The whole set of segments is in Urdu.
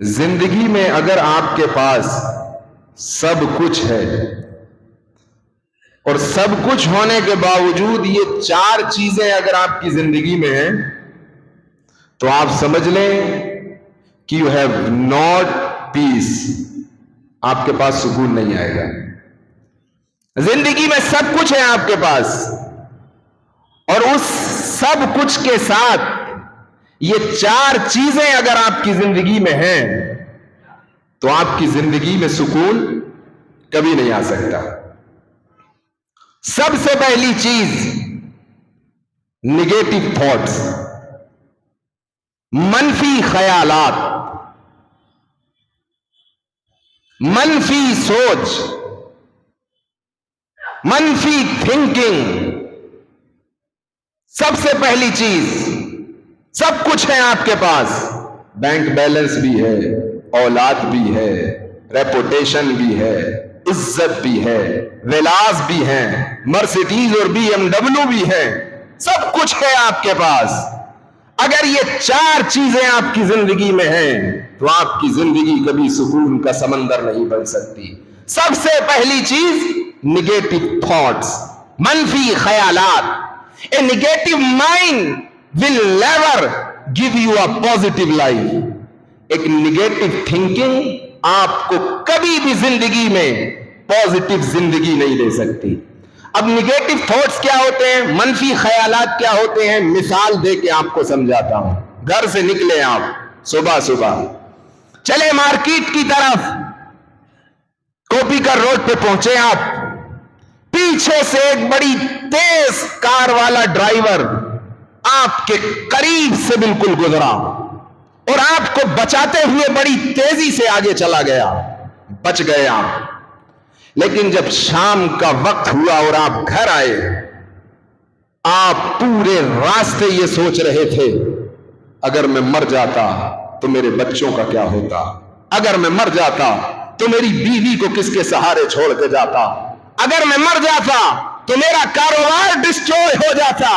زندگی میں اگر آپ کے پاس سب کچھ ہے اور سب کچھ ہونے کے باوجود یہ چار چیزیں اگر آپ کی زندگی میں ہیں تو آپ سمجھ لیں کہ یو ہیو ناٹ پیس. آپ کے پاس سکون نہیں آئے گا. زندگی میں سب کچھ ہے آپ کے پاس اور اس سب کچھ کے ساتھ یہ چار چیزیں اگر آپ کی زندگی میں ہیں تو آپ کی زندگی میں سکون کبھی نہیں آ سکتا. سب سے پہلی چیز نگیٹو تھاٹس، منفی خیالات، منفی سوچ، منفی تھنکنگ. سب سے پہلی چیز، سب کچھ ہے آپ کے پاس، بینک بیلنس بھی ہے، اولاد بھی ہے، ریپوٹیشن بھی ہے، عزت بھی ہے، ولاس بھی ہیں، مرسیڈیز اور بی ایم ڈبلو بھی ہے، سب کچھ ہے آپ کے پاس. اگر یہ چار چیزیں آپ کی زندگی میں ہیں تو آپ کی زندگی کبھی سکون کا سمندر نہیں بن سکتی. سب سے پہلی چیز نگیٹو تھاٹس، منفی خیالات. A negative mind will never give you a positive life. ایک نگیٹو تھنکنگ آپ کو کبھی بھی زندگی میں پازیٹو زندگی نہیں دے سکتی. اب نگیٹو تھاٹس کیا ہوتے ہیں، منفی خیالات کیا ہوتے ہیں، مثال دے کے آپ کو سمجھاتا ہوں. گھر سے نکلے آپ صبح صبح، چلے مارکیٹ کی طرف، ٹوپی کا روڈ پہ پہنچے آپ، پیچھے سے ایک بڑی تیز کار والا ڈرائیور آپ کے قریب سے بالکل گزرا اور آپ کو بچاتے ہوئے بڑی تیزی سے آگے چلا گیا. بچ گئے آپ. لیکن جب شام کا وقت ہوا اور آپ گھر آئے، آپ پورے راستے یہ سوچ رہے تھے اگر میں مر جاتا تو میرے بچوں کا کیا ہوتا، اگر میں مر جاتا تو میری بیوی کو کس کے سہارے چھوڑ کے جاتا، اگر میں مر جاتا تو میرا کاروبار ڈسٹروائے ہو جاتا،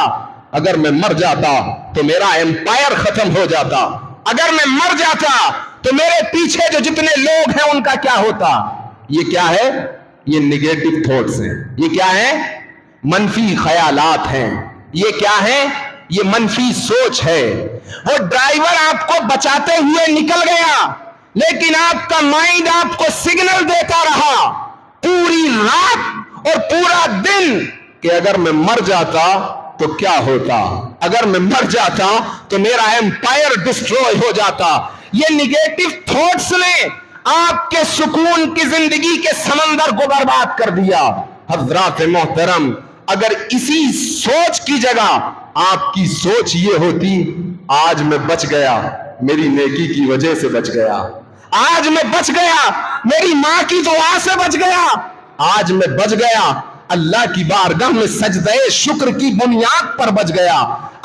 اگر میں مر جاتا تو میرا ایمپائر ختم ہو جاتا، اگر میں مر جاتا تو میرے پیچھے جو جتنے لوگ ہیں ان کا کیا ہوتا. یہ کیا ہے؟ یہ نگیٹو تھاٹس ہیں. یہ کیا ہے؟ منفی خیالات ہیں. یہ کیا ہے؟ یہ منفی سوچ ہے. وہ ڈرائیور آپ کو بچاتے ہوئے نکل گیا لیکن آپ کا مائنڈ آپ کو سگنل دیتا رہا پوری رات اور پورا دن کہ اگر میں مر جاتا تو کیا ہوتا، اگر میں مر جاتا تو میرا ایمپائر ڈسٹروائے ہو جاتا. یہ نگیٹو تھاٹس نے آپ کے سکون کی زندگی کے سمندر کو برباد کر دیا. حضرات محترم، اگر اسی سوچ کی جگہ آپ کی سوچ یہ ہوتی آج میں بچ گیا، میری نیکی کی وجہ سے بچ گیا، آج میں بچ گیا، میری ماں کی دعا سے بچ گیا، آج میں بچ گیا، اللہ کی بارگاہ میں سجدہ شکر کی بنیاد پر بچ گیا،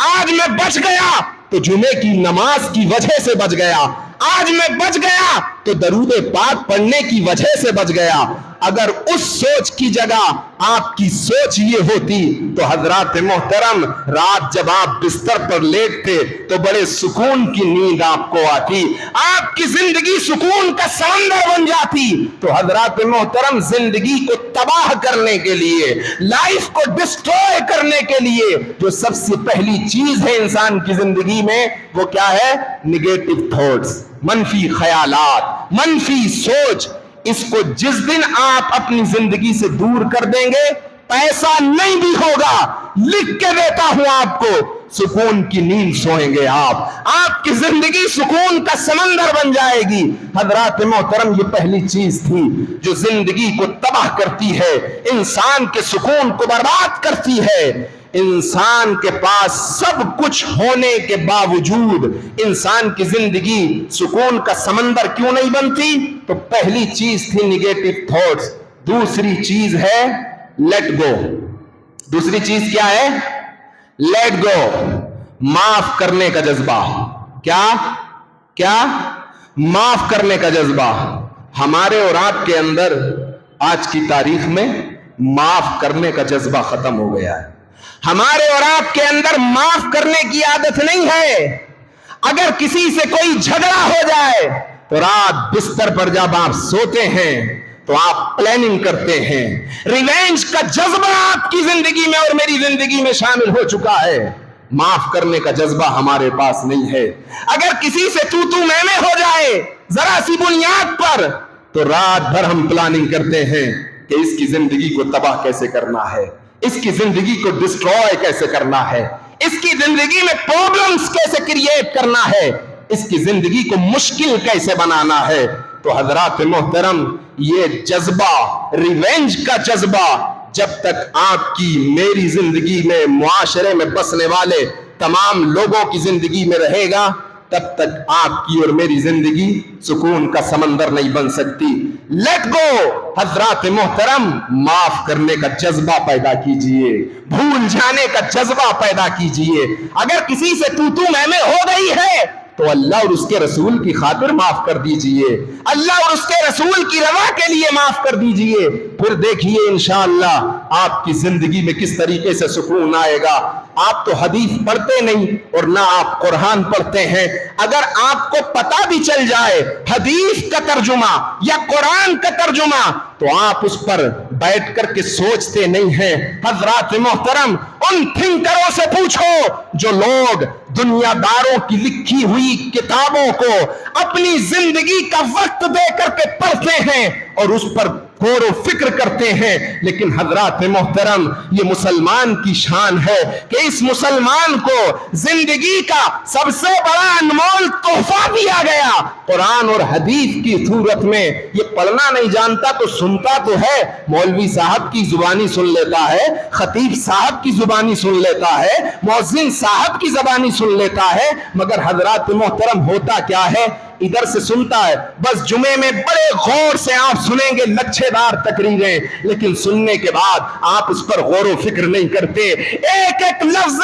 آج میں بچ گیا تو جمعے کی نماز کی وجہ سے بچ گیا، آج میں بچ گیا تو درود پاک پڑھنے کی وجہ سے بچ گیا. اگر اس سوچ کی جگہ آپ کی سوچ یہ ہوتی تو حضرات محترم، رات جب آپ بستر پر لیٹتے تو بڑے سکون کی نیند آپ کو آتی، آپ کی زندگی سکون کا سمندر بن جاتی. تو حضرات محترم، زندگی کو تباہ کرنے کے لیے، لائف کو ڈسٹروائے کرنے کے لیے جو سب سے پہلی چیز ہے انسان کی زندگی میں وہ کیا ہے؟ نگیٹو تھاٹس، منفی خیالات، منفی سوچ. اس کو جس دن آپ اپنی زندگی سے دور کر دیں گے، پیسہ نہیں بھی ہوگا، لکھ کے دیتا ہوں آپ کو، سکون کی نیند سوئیں گے آپ کی زندگی سکون کا سمندر بن جائے گی. حضرات محترم، یہ پہلی چیز تھی جو زندگی کو تباہ کرتی ہے، انسان کے سکون کو برباد کرتی ہے. انسان کے پاس سب کچھ ہونے کے باوجود انسان کی زندگی سکون کا سمندر کیوں نہیں بنتی؟ تو پہلی چیز تھی نگیٹو تھاٹس. دوسری چیز ہے لیٹ گو. دوسری چیز کیا ہے؟ لیٹ گو، معاف کرنے کا جذبہ. کیا معاف کرنے کا جذبہ. ہمارے اور آپ کے اندر آج کی تاریخ میں معاف کرنے کا جذبہ ختم ہو گیا ہے. ہمارے اور آپ کے اندر معاف کرنے کی عادت نہیں ہے. اگر کسی سے کوئی جھگڑا ہو جائے تو رات بستر پر جب آپ سوتے ہیں تو آپ پلاننگ کرتے ہیں. ریونج کا جذبہ آپ کی زندگی میں اور میری زندگی میں شامل ہو چکا ہے. معاف کرنے کا جذبہ ہمارے پاس نہیں ہے. اگر کسی سے تو میں ہو جائے ذرا سی بنیاد پر تو رات بھر ہم پلاننگ کرتے ہیں کہ اس کی زندگی کو تباہ کیسے کرنا ہے, اس کی زندگی کو ڈسٹروائے کیسے کرنا ہے, اس کی زندگی میں پرابلمز کیسے کریٹ کرنا ہے, اس کی زندگی کو مشکل کیسے بنانا ہے. تو حضرات محترم, یہ جذبہ, ریونج کا جذبہ جب تک آپ کی میری زندگی میں, معاشرے میں بسنے والے تمام لوگوں کی زندگی میں رہے گا, تب تک آپ کی اور میری زندگی سکون کا سمندر نہیں بن سکتی. لیٹ گو حضرات محترم, معاف کرنے کا جذبہ پیدا کیجئے, بھول جانے کا جذبہ پیدا کیجئے. اگر کسی سے تو میں ہو گئی ہے تو اللہ اور اس کے رسول کی خاطر معاف کر دیجئے, اللہ اور اس کے رسول کی رضا کے لیے معاف کر دیجئے. پھر دیکھیے انشاءاللہ آپ کی زندگی میں کس طریقے سے سکون آئے گا. آپ تو حدیث پڑھتے نہیں اور نہ آپ قرآن پڑھتے ہیں. اگر آپ کو پتہ بھی چل جائے حدیث کا ترجمہ یا قرآن کا ترجمہ تو آپ اس پر بیٹھ کر کے سوچتے نہیں ہیں. حضرات محترم, ان تھنکروں سے پوچھو جو لوگ دنیا داروں کی لکھی ہوئی کتابوں کو اپنی زندگی کا وقت دے کر کے پڑھتے ہیں اور اس پر غور و فکر کرتے ہیں. لیکن حضرات محترم, یہ مسلمان کی شان ہے کہ اس مسلمان کو زندگی کا سب سے بڑا انمول تحفہ دیا گیا قرآن اور حدیث کی صورت میں. یہ پڑھنا نہیں جانتا تو سنتا تو ہے, مولوی صاحب کی زبانی سن لیتا ہے, خطیب صاحب کی زبانی سن لیتا ہے, مؤذن صاحب کی زبانی سن لیتا ہے, مگر حضرات محترم ہوتا کیا ہے, ادھر سے سنتا ہے. بس جمعے میں بڑے غور سے آپ سنیں گے لچھے دار تقریریں, لیکن سننے کے بعد آپ اس پر غور و فکر نہیں کرتے. ایک ایک لفظ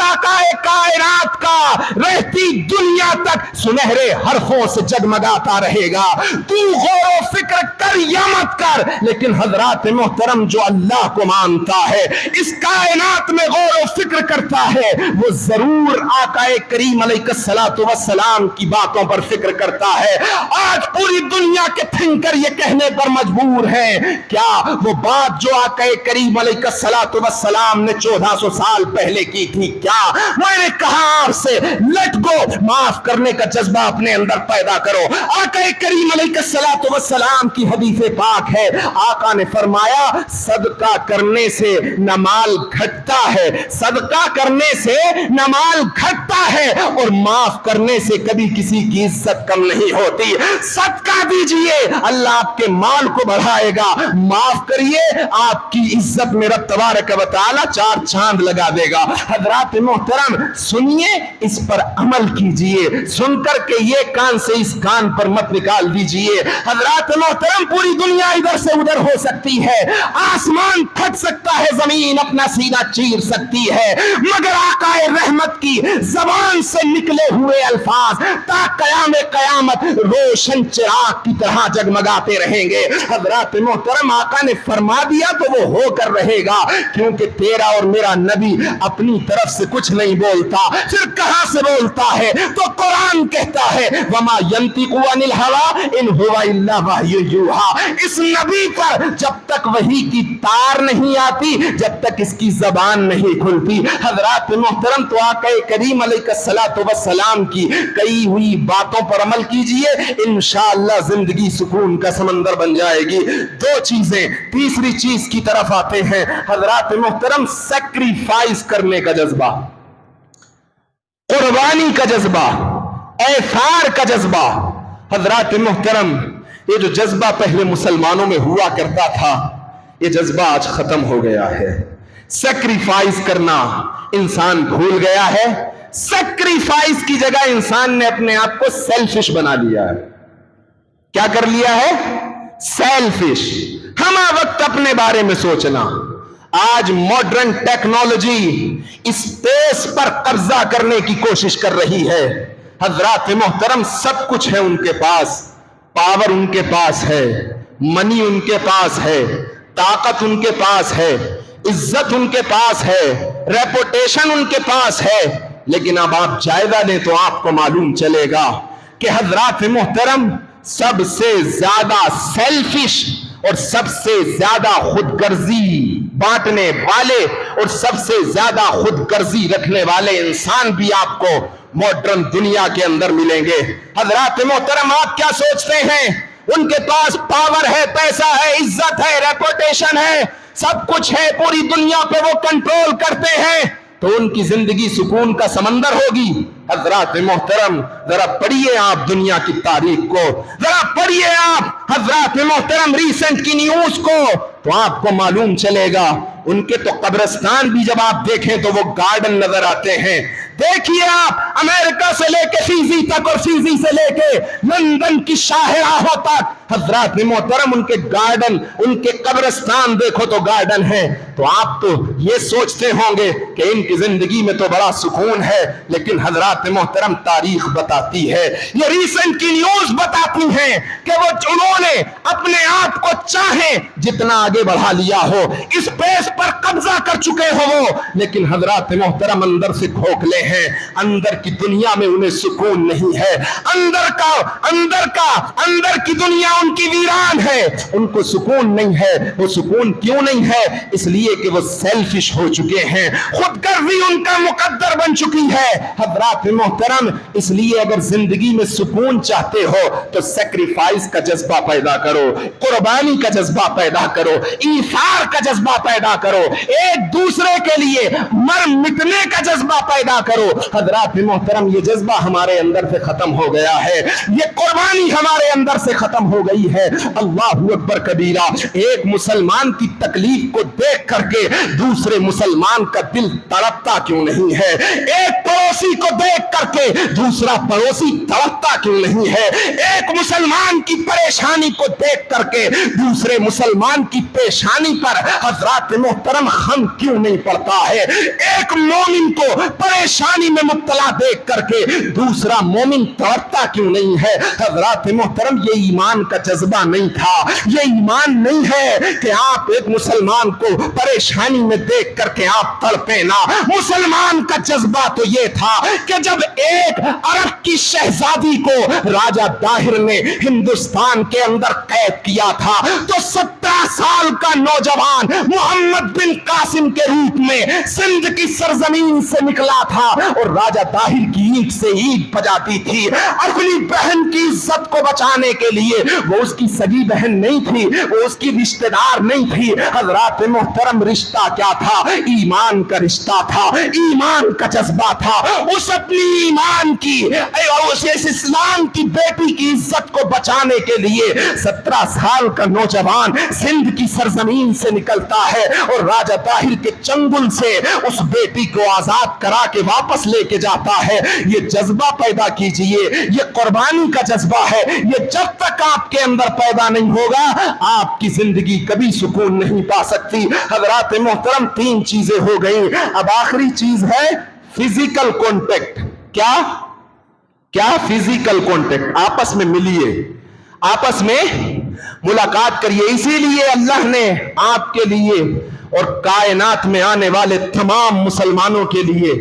کائنات کا رہتی دنیا تک سنہرے حرفوں سے جگمگاتا رہے گا. تو غور و فکر کر یا مت کر, لیکن حضرات محترم جو اللہ کو مانتا ہے, اس کائنات میں غور و فکر کرتا ہے, وہ ضرور آقا کریم علیہ الصلوۃ والسلام کی باتوں پر فکر کرتا ہے. آج پوری دنیا کے تھنکر یہ کہنے پر مجبور ہیں, کیا وہ بات جو آقا کریم علیہ الصلوۃ والسلام نے 1400 سال پہلے کی تھی, کیا میں نے کہا آپ سے لیٹ گو, معاف کرنے کا جذبہ اپنے اندر پیدا کرو. آقا کریم علیہ الصلوۃ والسلام کی حدیث پاک ہے, آقا نے فرمایا صدقہ کرنے سے نہ مال گھٹتا ہے, صدقہ کرنے سے نہ مال گھٹتا ہے, اور معاف کرنے سے کبھی کسی کی عزت کم نہیں ہوتی. صدقہ دیجئے, اللہ آپ کے مال کو بڑھائے گا. معاف کریے, آپ کی عزت میں رب تبارک و تعالی 4 چاند لگا دے گا. حضرات محترم سنیے, اس پر عمل کیجئے, سن کر کے یہ کان سے اس کان پر مت نکال دیجئے. حضرات محترم پوری دنیا ادھر سے ادھر ہو سکتی ہے, آسمان پھٹ سکتا ہے, زمین اپنا سینہ چیر سکتی ہے, مگر آقا رحمت کی زبان سے نکلے ہوئے الفاظ تا قیام قیامت روشن چراغ کی طرح جگمگاتے رہیں گے. حضرات محترم آقا نے فرما دیا تو وہ ہو کر رہے گا, کیونکہ تیرا اور میرا نبی اپنی طرف سے کچھ نہیں بولتا. پھر کہاں سے بولتا ہے, تو قرآن کہتا ہے وما ينطق عن الهوى ان هو الا وحی یوحى. اس نبی پر جب تک وحی کی تار نہیں آتی, جب تک اس کی زبان نہیں کھلتی. حضرات محترم تو آقا کریم علیہ الصلوۃ والسلام کی کئی ہوئی باتوں پر عمل کیجئے, انشاءاللہ زندگی سکون کا سمندر بن جائے گی. 2 چیزیں. تیسری چیز کی طرف آتے ہیں حضرات محترم, سیکریفائز کرنے کا جذبہ, قربانی کا جذبہ, ایثار کا جذبہ. حضرات محترم یہ جو جذبہ پہلے مسلمانوں میں ہوا کرتا تھا, یہ جذبہ آج ختم ہو گیا ہے. سیکریفائز کرنا انسان بھول گیا ہے. سیکریفائز کی جگہ انسان نے اپنے آپ کو سیلفش بنا لیا ہے. کیا کر لیا ہے؟ سیلفش. ہمہ وقت اپنے بارے میں سوچنا. آج ماڈرن ٹیکنالوجی اسپیس پر قبضہ کرنے کی کوشش کر رہی ہے. حضرات محترم سب کچھ ہے ان کے پاس, پاور ان کے پاس ہے, منی ان کے پاس ہے, طاقت ان کے پاس ہے, عزت ان کے پاس ہے, ریپوٹیشن ان کے پاس ہے. لیکن اب آپ جائزہ لیں تو آپ کو معلوم چلے گا کہ حضرات محترم سب سے زیادہ سیلفش اور سب سے زیادہ خود غرضی بانٹنے والے اور سب سے زیادہ خود غرضی رکھنے والے انسان بھی آپ کو ماڈرن دنیا کے اندر ملیں گے۔ حضرات محترم، آپ کیا سوچتے ہیں؟ ان کے پاس پاور ہے، پیسہ ہے، عزت ہے، ریپوٹیشن ہے، سب کچھ ہے، پوری دنیا پہ وہ کنٹرول کرتے ہیں، تو ان کی زندگی سکون کا سمندر ہوگی؟ حضرات محترم، ذرا پڑھیے آپ دنیا کی تاریخ کو، ذرا پڑھیے آپ حضرات محترم ریسنٹ کی نیوز کو، تو آپ کو معلوم چلے گا ان کے تو قبرستان بھی جب آپ دیکھیں تو وہ گارڈن نظر آتے ہیں۔ دیکھیے آپ امریکہ سے لے کے فیجی تک اور فیجی سے لے کے لندن کی شاہراہوں تک، حضرات محترم ان کے گارڈن، ان کے قبرستان دیکھو تو گارڈن ہے۔ تو آپ تو یہ سوچتے ہوں گے کہ ان کی زندگی میں تو بڑا سکون ہے، لیکن حضرات محترم تاریخ بتاتی ہے، یہ ریسنٹ کی نیوز بتاتی ہیں کہ وہ انہوں نے اپنے آپ کو چاہیں جتنا آگے بڑھا لیا ہو، اس پیس پر قبضہ کر چکے ہو وہ، لیکن حضرات محترم اندر سے کھوکھلے ہیں، اندر کی دنیا میں انہیں سکون نہیں ہے، اندر کی دنیا ان کی ویران ہے، ان کو سکون نہیں ہے۔ وہ سکون کیوں نہیں ہے؟ اس لیے کہ وہ سیلفش ہو چکے ہیں، خود غرضی ان کا مقدر بن چکی ہے۔ حضرات محترم، اس لیے اگر زندگی میں سکون چاہتے ہو تو سیکریفائس کا جذبہ پیدا کرو، قربانی کا جذبہ پیدا کرو، ایثار کا جذبہ پیدا کرو، ایک دوسرے کے لیے مر مٹنے کا جذبہ پیدا کرو۔ حضرات محترم، یہ جذبہ ہمارے اندر سے ختم ہو گیا ہے، یہ قربانی ہمارے اندر سے ختم ہو گئی ہے۔ اللہ اکبر کبیرہ، ایک مسلمان کی تکلیف کو دیکھ کر کے دوسرے مسلمان کا دل تڑپتا کیوں نہیں ہے؟ ایک پڑوسی کو دیکھ کر کے دوسرا پڑوسی تڑپتا کیوں نہیں ہے؟ ایک مسلمان کی پریشانی کو دیکھ کر کے دوسرے مسلمان کی پیشانی پر حضرات محترم غم کیوں نہیں پڑتا ہے؟ ایک مومن کو پریشانی میں مبتلا دیکھ کر کے دوسرا مومن تڑپتا کیوں نہیں ہے؟ حضرات محترم، یہ ایمان کا جذبہ نہیں تھا، یہ ایمان نہیں ہے کہ آپ ایک مسلمان کو پریشانی میں دیکھ کر کے آپ تڑپے نا۔ مسلمان کا جذبہ تو یہ تھا کہ جب ایک عرب کی شہزادی کو راجہ داہر نے ہندوستان کے اندر قید کیا تھا تو 17 سال کا نوجوان محمد بن قاسم کے روپ میں سندھ کی سرزمین سے نکلا تھا اور راجہ داہر کی اینٹ سے اینٹ بجاتی تھی۔ اپنی بہن کی عزت کو بچانے کے لیے، وہ اس کی سگی بہن نہیں تھی، وہ اس کی رشتہ دار نہیں تھی۔ حضرات محترم، رشتہ کیا تھا؟ ایمان کا رشتہ تھا، ایمان کا جذبہ تھا۔ اس اپنی ایمان کی، اس اسلام کی بیٹی کی عزت کو بچانے کے لیے 17 سال کا نوجوان سندھ کی سرزمین سے نکلتا ہے اور راجہ طاہر کے چنگل سے اس بیٹی کو آزاد کرا کے واپس لے کے جاتا ہے۔ یہ جذبہ پیدا کیجئے، یہ قربانی کا جذبہ ہے، یہ جب تک آپ کے اندر پیدا نہیں ہوگا آپ کی زندگی کبھی سکون نہیں پا سکتی۔ حضرات محترم، 3 چیزیں ہو گئیں، اب آخری چیز ہے فزیکل کانٹیکٹ۔ کیا فزیکل کانٹیکٹ، آپس میں ملیے، آپس میں ملاقات کریے۔ اسی لیے اللہ نے آپ کے لیے اور کائنات میں آنے والے تمام مسلمانوں کے لیے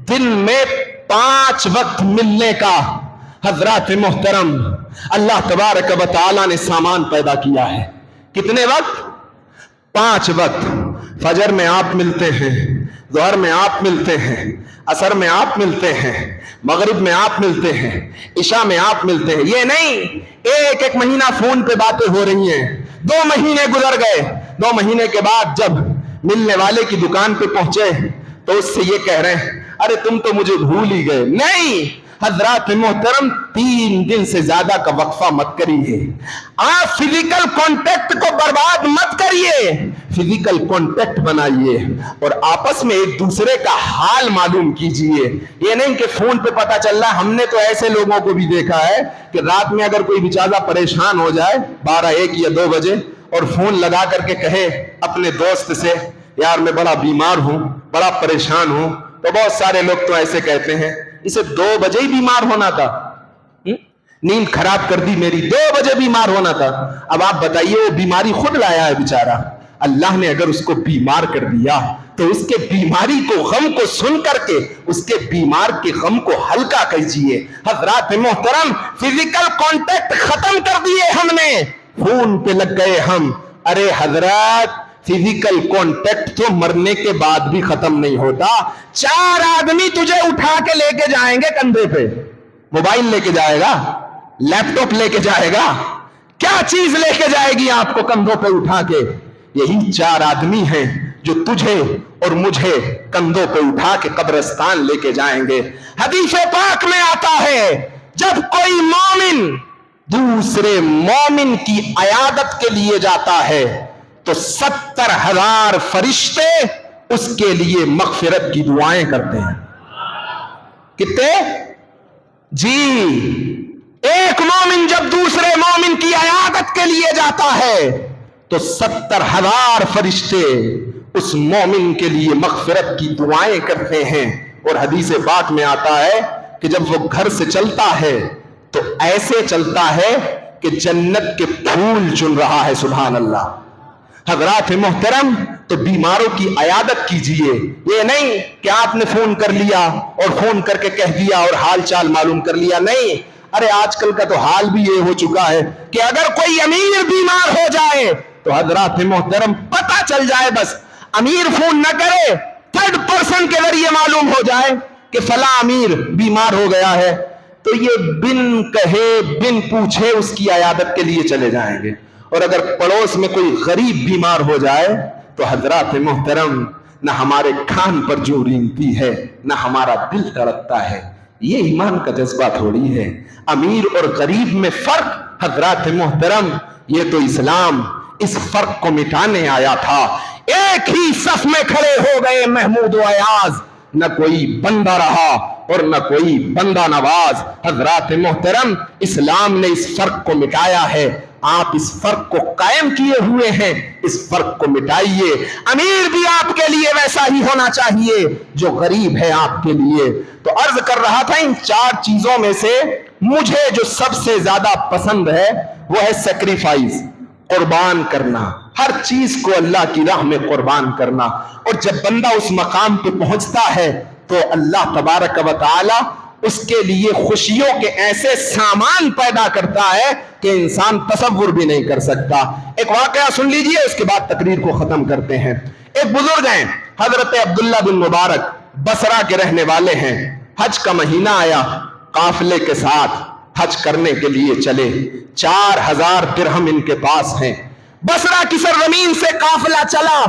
دن میں 5 وقت ملنے کا حضرات محترم اللہ تبارک و تعالی نے سامان پیدا کیا ہے۔ کتنے وقت؟ 5 وقت۔ فجر میں آپ ملتے ہیں، ظہر میں آپ ملتے ہیں، عصر میں آپ ملتے ہیں، مغرب میں آپ ملتے ہیں، عشاء میں آپ ملتے ہیں۔ یہ نہیں ایک مہینہ فون پہ باتیں ہو رہی ہیں، 2 مہینے گزر گئے، 2 مہینے کے بعد جب ملنے والے کی دکان پہ پہنچے تو اس سے یہ کہہ رہے ہیں ارے تم تو مجھے بھول ہی گئے۔ نہیں حضرات محترم، 3 دن سے زیادہ کا وقفہ مت کریے، آپ فزیکل کانٹیکٹ کو برباد مت کریے، فزیکل کانٹیکٹ بنائیے اور آپس میں ایک دوسرے کا حال معلوم کیجئے۔ یہ نہیں کہ فون پہ پتا چل رہا، ہم نے تو ایسے لوگوں کو بھی دیکھا ہے کہ رات میں اگر کوئی بیچارہ پریشان ہو جائے 12، 1 یا 2 بجے اور فون لگا کر کے کہے اپنے دوست سے یار میں بڑا بیمار ہوں، بڑا پریشان ہوں، تو بہت سارے لوگ تو ایسے کہتے ہیں اسے 2 بجے ہی بیمار ہونا تھا، نیند خراب کر دی میری، 2 بجے بیمار ہونا تھا۔ اب آپ بتائیے وہ بیماری خود لایا ہے بیچارہ، اللہ نے اگر اس کو بیمار کر دیا تو اس کے بیماری کو، غم کو سن کر کے اس کے بیمار کے غم کو ہلکا کیجئے۔ حضرات محترم، فزیکل کانٹیکٹ ختم کر دیے ہم نے، فون پہ لگ گئے ہم۔ ارے حضرات، فزیکل کانٹیکٹ تو مرنے کے بعد بھی ختم نہیں ہوتا۔ 4 آدمی تجھے اٹھا کے لے کے جائیں گے کندھے پہ، موبائل لے کے جائے گا، لیپ ٹاپ لے کے جائے گا، کیا چیز لے کے جائے گی آپ کو کندھوں پہ اٹھا کے؟ یہی 4 آدمی ہیں جو تجھے اور مجھے کندھوں پہ اٹھا کے قبرستان لے کے جائیں گے۔ حدیث پاک میں آتا ہے جب کوئی مومن دوسرے مومن کی عیادت کے لیے جاتا ہے تو 70,000 فرشتے اس کے لیے مغفرت کی دعائیں کرتے ہیں۔ کتنے؟ جی، ایک مومن جب دوسرے مومن کی عیادت کے لیے جاتا ہے تو 70,000 فرشتے اس مومن کے لیے مغفرت کی دعائیں کرتے ہیں۔ اور حدیث پاک میں آتا ہے کہ جب وہ گھر سے چلتا ہے تو ایسے چلتا ہے کہ جنت کے پھول چن رہا ہے۔ سبحان اللہ۔ حضرات محترم، تو بیماروں کی عیادت کیجئے، یہ نہیں کہ آپ نے فون کر لیا اور فون کر کے کہہ دیا اور حال چال معلوم کر لیا، نہیں۔ ارے آج کل کا تو حال بھی یہ ہو چکا ہے کہ اگر کوئی امیر بیمار ہو جائے تو حضرات محترم پتہ چل جائے، بس امیر فون نہ کرے، 3rd پرسن کے ذریعے معلوم ہو جائے کہ فلاں امیر بیمار ہو گیا ہے، تو یہ بن کہے بن پوچھے اس کی عیادت کے لیے چلے جائیں گے۔ اور اگر پڑوس میں کوئی غریب بیمار ہو جائے تو حضرات محترم نہ ہمارے کھان پر جو رینگتی ہے نہ ہمارا دل تڑپتا ہے۔ یہ ایمان کا جذبہ تھوڑی ہے۔ امیر اور غریب میں فرق، حضرات محترم، یہ تو اسلام اس فرق کو مٹانے آیا تھا۔ ایک ہی صف میں کھڑے ہو گئے محمود و ایاز، نہ کوئی بندہ رہا اور نہ کوئی بندہ نواز۔ حضرات محترم، اسلام نے اس فرق کو مٹایا ہے، آپ اس فرق کو قائم کیے ہوئے ہیں، اس فرق کو مٹائیے۔ امیر بھی آپ کے لیے ویسا ہی ہونا چاہیے جو غریب ہے آپ کے لیے۔ تو عرض کر رہا تھا ان 4 چیزوں میں سے مجھے جو سب سے زیادہ پسند ہے وہ ہے سیکریفائز، قربان کرنا، ہر چیز کو اللہ کی راہ میں قربان کرنا۔ اور جب بندہ اس مقام پہ پہنچتا ہے تو اللہ تبارک و تعالی اس کے لیے خوشیوں کے ایسے سامان پیدا کرتا ہے کہ انسان تصور بھی نہیں کر سکتا۔ ایک واقعہ سن لیجئے، اس کے بعد تقریر کو ختم کرتے ہیں۔ ایک بزرگ ہیں حضرت عبداللہ بن مبارک، بصرہ کے رہنے والے ہیں۔ حج کا مہینہ آیا، قافلے کے ساتھ حج کرنے کے لیے چلے، 4000 درہم ان کے پاس ہیں۔ بصرہ کی سرزمین سے قافلہ چلا،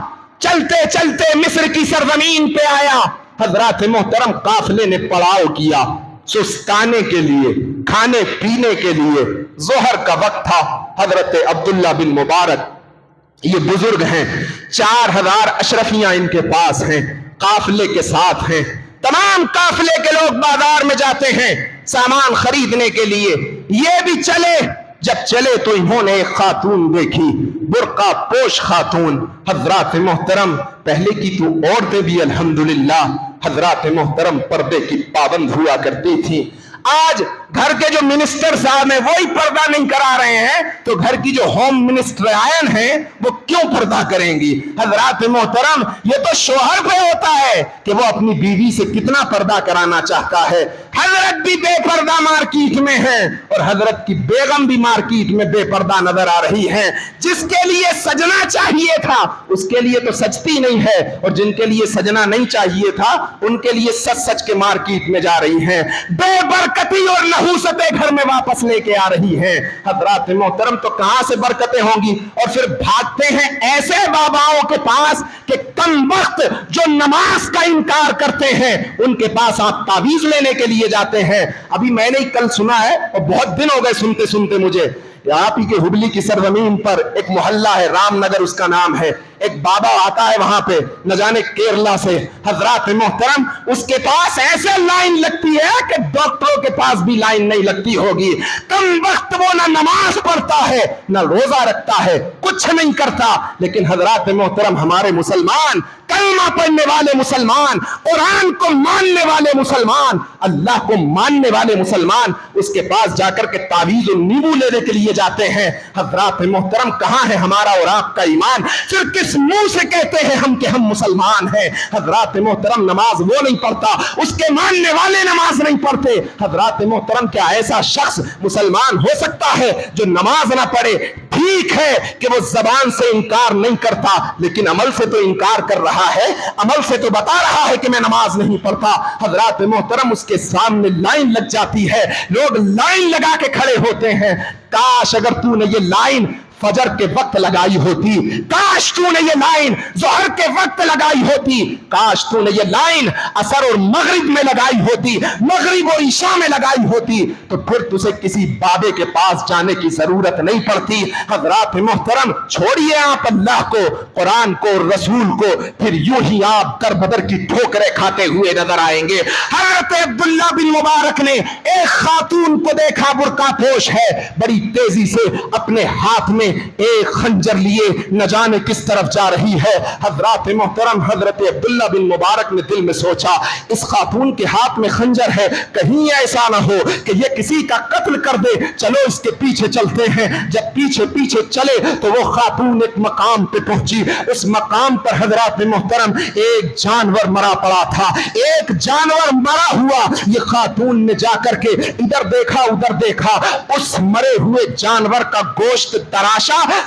چلتے چلتے مصر کی سرزمین پہ آیا۔ حضرات محترم، قافلے نے پڑاؤ کیا سستانے کے لیے، کھانے پینے کے لیے۔ ظہر کا وقت تھا۔ حضرت عبداللہ بن مبارک یہ بزرگ ہیں، 4000 اشرفیاں ان کے پاس ہیں، قافلے کے ساتھ ہیں۔ تمام قافلے کے لوگ بازار میں جاتے ہیں سامان خریدنے کے لیے، یہ بھی چلے۔ جب چلے تو انہوں نے ایک خاتون دیکھی، برقع پوش خاتون۔ حضرات محترم، پہلے کی تو عورتیں بھی الحمدللہ حضرات محترم پردے کی پابند ہوا کرتی تھی۔ آج گھر کے جو منسٹر صاحب ہیں وہی پردہ نہیں کرا رہے ہیں تو گھر کی جو ہوم منسٹرائن ہیں وہ کیوں پردہ کریں گی؟ حضرات محترم، یہ تو شوہر پہ ہوتا ہے کہ وہ اپنی بیوی سے کتنا پردہ کرانا چاہتا ہے۔ حضرت بھی بے پردہ مارکیٹ میں ہیں اور حضرت کی بیگم بھی مارکیٹ میں بے پردہ نظر آ رہی ہیں۔ جس کے لیے سجنا چاہیے تھا اس کے لیے تو سجتی نہیں ہے، اور جن کے لیے سجنا نہیں چاہیے تھا ان کے لیے سچ سچ کے مارکیٹ میں جا رہی ہیں، بے برکتی اور نحوستیں گھر میں واپس لے کے آ رہی ہیں۔ حضرات محترم، تو کہاں سے برکتیں ہوں گی؟ اور پھر بھاگتے ہیں ایسے باباؤں کے پاس کہ کم وقت جو نماز کا انکار کرتے ہیں ان کے پاس آپ تعویذ لینے کے لیے جاتے ہیں۔ ابھی میں نے کل سنا ہے اور بہت دن ہو گئے سنتے سنتے مجھے، آپ ہی کے ہبلی کی سرزمین پر ایک محلہ ہے، رام نگر اس کا نام ہے، ایک بابا آتا ہے وہاں پہ نہ جانے کیرلا سے۔ حضرات محترم، اس کے پاس ایسے لائن لگتی ہے کہ ڈاکٹروں کے پاس بھی لائن نہیں لگتی ہوگی۔ کم وقت وہ نہ نماز پڑھتا ہے نہ روزہ رکھتا ہے، کچھ نہیں کرتا، لیکن حضرات محترم ہمارے مسلمان کلمہ پڑھنے والے مسلمان، قرآن کو ماننے والے مسلمان، اللہ کو ماننے والے مسلمان اس کے پاس جا کر کے تعویذ و نیبو لینے کے لیے جاتے ہیں۔ حضرات محترم، کہاں ہے ہمارا اور آپ کا ایمان؟ پھر کس منہ سے کہتے ہیں ہم کہ ہم مسلمان ہیں؟ حضرات محترم، نماز وہ نہیں پڑھتا، اس کے ماننے والے نماز نہیں پڑھتے۔ حضرات محترم، کیا ایسا شخص مسلمان ہو سکتا ہے جو نماز نہ پڑھے؟ ٹھیک ہے کہ وہ زبان سے انکار نہیں کرتا، لیکن عمل سے تو انکار کر رہا ہے، عمل سے تو بتا رہا ہے کہ میں نماز نہیں پڑھتا۔ حضرات محترم، اس کے سامنے لائن لگ جاتی ہے، لوگ لائن لگا کے کھڑے ہوتے ہیں۔ کاش اگر تو نے یہ لائن فجر کے وقت لگائی ہوتی، کاش تو نے یہ لائن ظہر کے وقت لگائی ہوتی، کاش تو نے یہ لائن عصر اور مغرب میں لگائی ہوتی، مغرب اور عشاء میں لگائی ہوتی، تو پھر تجھے کسی بابے کے پاس جانے کی ضرورت نہیں پڑتی۔ حضرات محترم، چھوڑیے آپ اللہ کو، قرآن کو، رسول کو، پھر یوں ہی آپ در بدر کی ٹھوکریں کھاتے ہوئے نظر آئیں گے۔ حضرت عبداللہ بن مبارک نے ایک خاتون کو دیکھا، برقع پوش ہے، بڑی تیزی سے اپنے ہاتھ میں ایک خنجر لیے نہ جانے کس طرف جا رہی ہے۔ حضرات محترم، حضرت عبداللہ بن مبارک نے دل میں سوچا، اس خاتون کے ہاتھ میں خنجر ہے، کہیں ایسا نہ ہو کہ یہ کسی کا قتل کر دے، چلو اس کے پیچھے چلتے ہیں۔ جب پیچھے پیچھے چلے تو وہ خاتون ایک مقام پہ پہنچی، اس مقام پر حضرات محترم ایک جانور مرا پڑا تھا، ایک جانور مرا ہوا۔ یہ خاتون نے جا کر کے ادھر دیکھا ادھر دیکھا، اس مرے ہوئے جانور کا گوشت تراشا،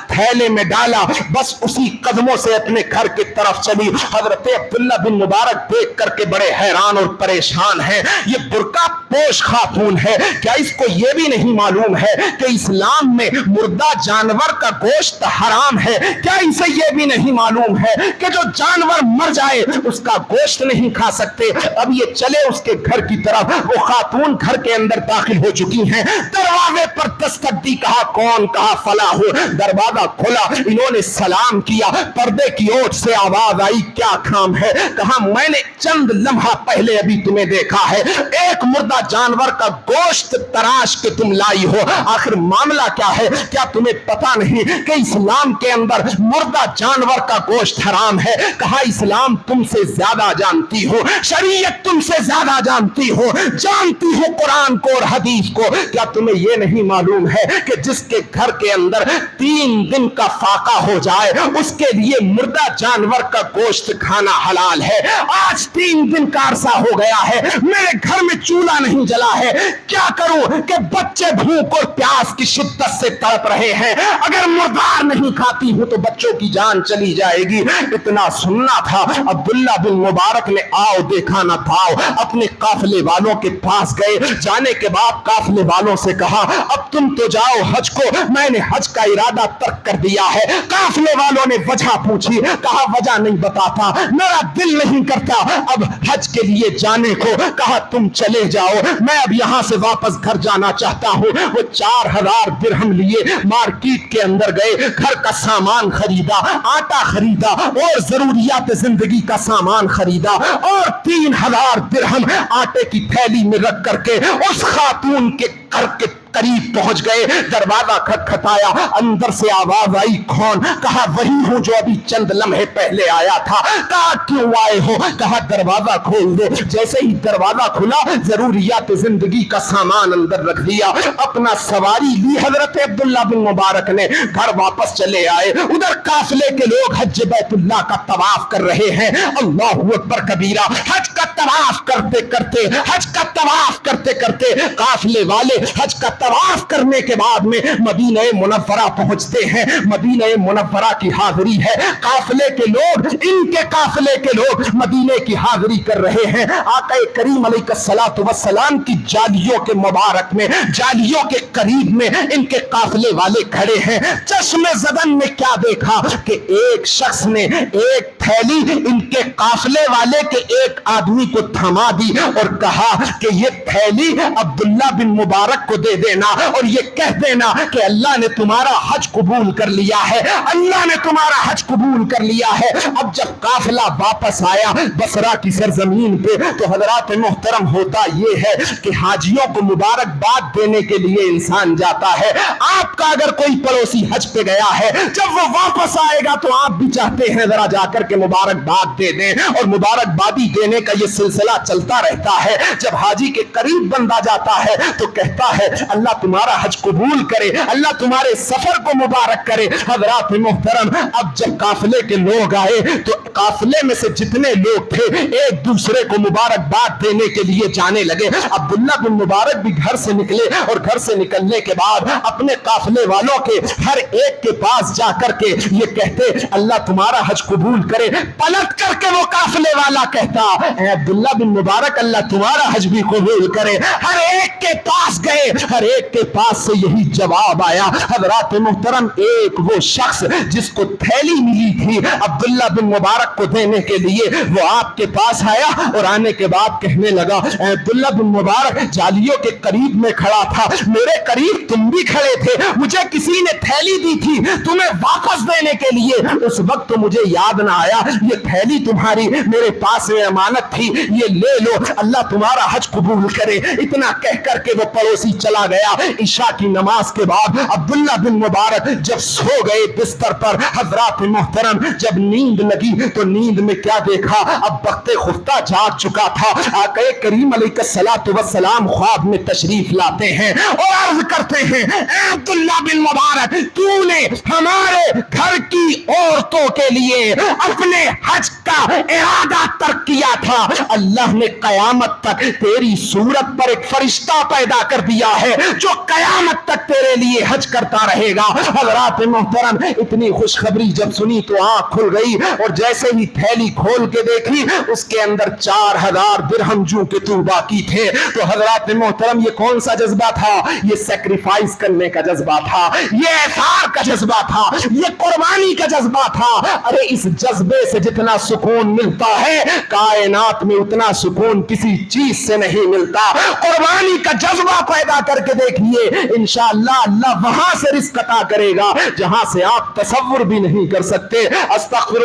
تھیلے میں ڈالا، بس اسی قدموں سے اپنے گھر کی طرف چلی۔ حضرت عبداللہ بن مبارک دیکھ کر کے بڑے حیران اور پریشان ہیں، یہ برقع پوش خاتون ہے، کیا اس کو یہ بھی نہیں معلوم ہے کہ اسلام میں مردہ جانور کا گوشت حرام ہے؟ کیا اسے یہ بھی نہیں معلوم ہے کہ جو جانور مر جائے اس کا گوشت نہیں کھا سکتے؟ اب یہ چلے اس کے گھر کی طرف، وہ خاتون گھر کے اندر داخل ہو چکی ہیں، دروازے پر دستک دی، کہا کون؟ کہا فلاں ہو۔ دروازہ کھولا، انہوں نے سلام کیا، پردے کی اوٹ سے آواز آئی، کیا کام ہے؟ کہا میں نے چند لمحہ پہلے ابھی تمہیں دیکھا ہے، ایک مردہ جانور کا گوشت تراش کے تم لائی ہو، آخر معاملہ کیا ہے؟ کیا تمہیں پتا نہیں کہ اسلام کے اندر مردہ جانور کا گوشت حرام ہے؟ کہا اسلام تم سے زیادہ جانتی ہو، شریعت تم سے زیادہ جانتی ہو، جانتی ہو قرآن کو اور حدیث کو، کیا تمہیں یہ نہیں معلوم ہے کہ جس کے گھر کے اندر 3 دن کا فاقہ ہو جائے اس کے لیے مردہ جانور کا گوشت کھانا حلال ہے؟ آج 3 دن کا عرصہ ہو گیا ہے، میرے گھر میں چولہا نہیں جلا ہے، کیا کروں کہ بچے بھوک اور پیاس کی شدت سے تڑپ رہے ہیں، اگر مردار نہیں کھاتی ہوں تو بچوں کی جان چلی جائے گی۔ اتنا سننا تھا، عبداللہ بن مبارک نے آؤ دیکھا نہ تھاؤ اپنے قافلے والوں کے پاس گئے، جانے کے بعد قافلے والوں سے کہا اب تم تو جاؤ حج کو، میں نے حج کا ارادہ ترک کر دیا ہے۔ قافلے والوں نے وجہ پوچھی، کہا وجہ نہیں بتاتا، میرا دل نہیں کرتا اب حج کے لیے جانے کو۔ کہا تم چلے جاؤ، میں اب یہاں سے واپس گھر جانا چاہتا ہوں۔ وہ 4000 درہم لیے مارکیٹ کے اندر گئے، گھر کا سامان خریدا، آٹا خریدا اور ضروریات زندگی کا سامان خریدا، اور 3000 درہم آٹے کی تھیلی میں رکھ کر کے اس خاتون کے گھر کے قریب پہنچ گئے۔ دروازہ کھٹکھٹایا، اندر سے آواز آئی کون؟ کہا وہی ہوں جو ابھی چند لمحے پہلے آیا تھا۔ کہا کیوں آئے ہو؟ کہا دروازہ کھول دے۔ جیسے ہی دروازہ کھلا، ضروریات زندگی کا سامان اندر رکھ دیا، اپنا سواری لی، حضرت عبداللہ بن مبارک نے گھر واپس چلے آئے۔ ادھر قافلے کے لوگ حج بیت اللہ کا طواف کر رہے ہیں، اللہ اکبر کبیرہ، حج کا طواف کرتے کرتے، حج کا طواف کرتے کرتے قافلے والے حج کا طواف کرنے کے بعد میں مدینہ منورہ پہنچتے ہیں۔ مدینہ منورہ کی حاضری ہے، قافلے کے لوگ، ان کے قافلے کے لوگ مدینے کی حاضری کر رہے ہیں۔ آقا کریم علیہ الصلوۃ والسلام کی جالیوں کے مبارک میں، جالیوں کے قریب میں ان کے قافلے والے کھڑے ہیں۔ چشم زدن نے کیا دیکھا کہ ایک شخص نے ایک تھیلی ان کے قافلے والے کے ایک آدمی کو تھما دی اور کہا کہ یہ تھیلی عبداللہ بن مبارک کو دے دینا اور یہ کہہ دینا کہ اللہ نے تمہارا حج قبول کر لیا ہے، اللہ نے تمہارا حج قبول کر لیا ہے۔ اب جب قافلہ واپس آیا بصرہ کی سرزمین پہ تو حضرات محترم ہوتا یہ ہے کہ حاجیوں کو مبارکباد دینے کے لیے انسان جاتا ہے۔ آپ کا اگر کوئی پڑوسی حج پہ گیا ہے، جب وہ واپس آئے گا تو آپ بھی چاہتے ہیں ذرا جا کر کے مبارکباد دے دیں، اور مبارکبادی دینے کا یہ سلسلہ چلتا رہتا ہے۔ جب حاجی کے قریب بندہ جاتا ہے تو کہتا ہے اللہ تمہارا حج قبول کرے، اللہ تمہارے سفر کو مبارک کرے۔ حضرات محترم اب جب قافلے کے لوگ آئے تو قافلے میں سے جتنے لوگ تھے ایک دوسرے کو مبارکباد دینے کے لیے جانے لگے۔ عبداللہ بن مبارک بھی گھر سے نکلے اور گھر سے نکلنے کے بعد اپنے قافلے والوں کے ہر ایک کے پاس جا کر کے یہ کہتے اللہ تمہارا حج قبول کرے۔ پلٹ کر کے وہ قافلے والا کہتا اے عبداللہ بن مبارک اللہ تمہارا حج بھی قبول کرے۔ ہر ایک کے پاس گئے، ہر ایک کے پاس سے یہی جواب آیا۔ حضرات محترم ایک وہ شخص جس کو تھیلی ملی تھی عبداللہ بن مبارک کو دینے کے لیے وہ آپ کے پاس آیا اور آنے کے بعد کہنے لگا اے عبداللہ بن مبارک جالیوں کے قریب میں کھڑا تھا، میرے قریب تم بھی کھڑے تھے، مجھے کسی نے تھیلی دی تھی تمہیں واپس دینے کے لیے، اس وقت تو مجھے یاد نہ آیا یہ تھیلی تمہاری میرے پاس میں امانت تھی، یہ لے لو، اللہ تمہارا حج قبول کرے۔ اتنا کہہ کر کے وہ پڑوسی چلا گیا۔ عشاء کی نماز کے بعد عبداللہ بن مبارک جب سو گئے بستر پر، حضرات محترم جب نیند لگی تو نیند میں کیا دیکھا، اب وقت خفتہ جاگ چکا تھا۔ آقا کریم علیہ الصلوۃ والسلام خواب میں تشریف لاتے ہیں اور عرض کرتے ہیں اے عبداللہ بن مبارک تو نے ہمارے گھر کی عورتوں کے لیے اپنے حج کا ارادہ ترک کیا تھا، اللہ نے قیامت تک تیری صورت پر ایک فرشتہ پیدا کر دیا ہے جو قیامت تک تیرے لیے حج کرتا رہے گا۔ حضرات محترم اتنی خوشخبری جب سنی تو آنکھ کھل گئی اور جیسے ہی تھیلی کھول کے دیکھی اس کے اندر 4000 درہم جو کہ تو باقی تھے۔ تو حضرات محترم یہ کون سا جذبہ تھا؟ یہ سیکریفائز کرنے کا جذبہ تھا، یہ اثار کا جذبہ تھا، یہ قربانی کا جذبہ تھا۔ ارے اس جذبے سے جتنا سکون ملتا ہے کائنات میں اتنا سکون کسی چیز سے نہیں ملتا۔ قربانی کا جذبہ پیدا کر کے دیکھیے انشاءاللہ اللہ وہاں سے رزق عطا کرے گا جہاں سے آپ تصور بھی نہیں کر سکتے۔ استغفر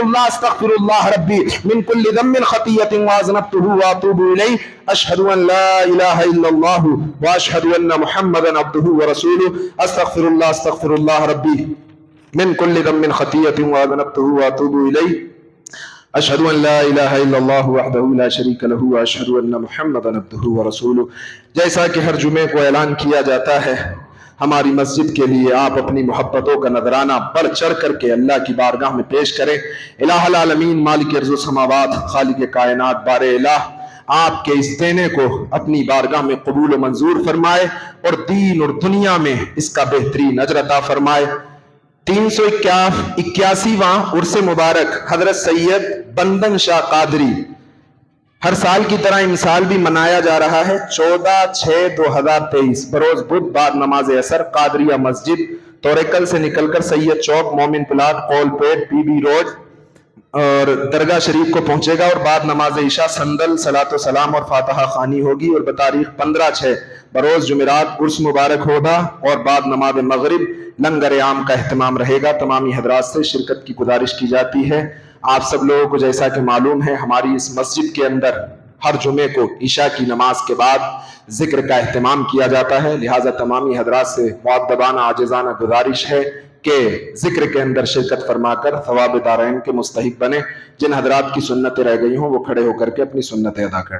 اللہ ربی من کل ذنب خطیۃ واذنبتہ واتوب الیہ، اشہد ان لا الہ الا اللہ واشہد ان محمدا عبدہ ورسولہ، استغفر اللہ ربی من کل ذنب خطیۃ واذنبتہ واتوب الیہ، اشہد ان لا الہ الا اللہ وحدہ لا شریک لہ واشہد ان محمدا عبدہ ورسولہ۔ جیسا کہ ہر جمعے کو اعلان کیا جاتا ہے ہماری مسجد کے لیے آپ اپنی محبتوں کا نذرانہ بڑھ چڑھ کر کے اللہ کی بارگاہ میں پیش کریں۔ الہ العالمین مالک ارض و سماوات خالق کائنات بار الہ آپ کے اس دینے کو اپنی بارگاہ میں قبول و منظور فرمائے اور دین اور دنیا میں اس کا بہترین اجر عطا فرمائے۔ 381واں عرس مبارک حضرت سید بندن شاہ قادری ہر سال کی طرح امسال بھی منایا جا رہا ہے 14/6/2023 بروز بدھ بعد نماز عصر قادریہ مسجد توریکل سے نکل کر سید چوک مومن plot cool pet P be road اور درگاہ شریف کو پہنچے گا، اور بعد نماز عشاء سندل صلاۃ و سلام اور فاتحہ خوانی ہوگی، اور بتاریخ 15/6 بروز جمعرات عرس مبارک ہوگا، اور بعد نماز مغرب لنگر عام کا اہتمام رہے گا۔ تمامی حضرات سے شرکت کی گزارش کی جاتی ہے۔ آپ سب لوگوں کو جیسا کہ معلوم ہے ہماری اس مسجد کے اندر ہر جمعے کو عشاء کی نماز کے بعد ذکر کا اہتمام کیا جاتا ہے، لہٰذا تمامی حضرات سے مؤدبانہ عاجزانہ گزارش ہے کہ ذکر کے اندر شرکت فرما کر ثواب دارین کے مستحق بنے۔ جن حضرات کی سنتیں رہ گئی ہوں وہ کھڑے ہو کر کے اپنی سنتیں ادا کریں۔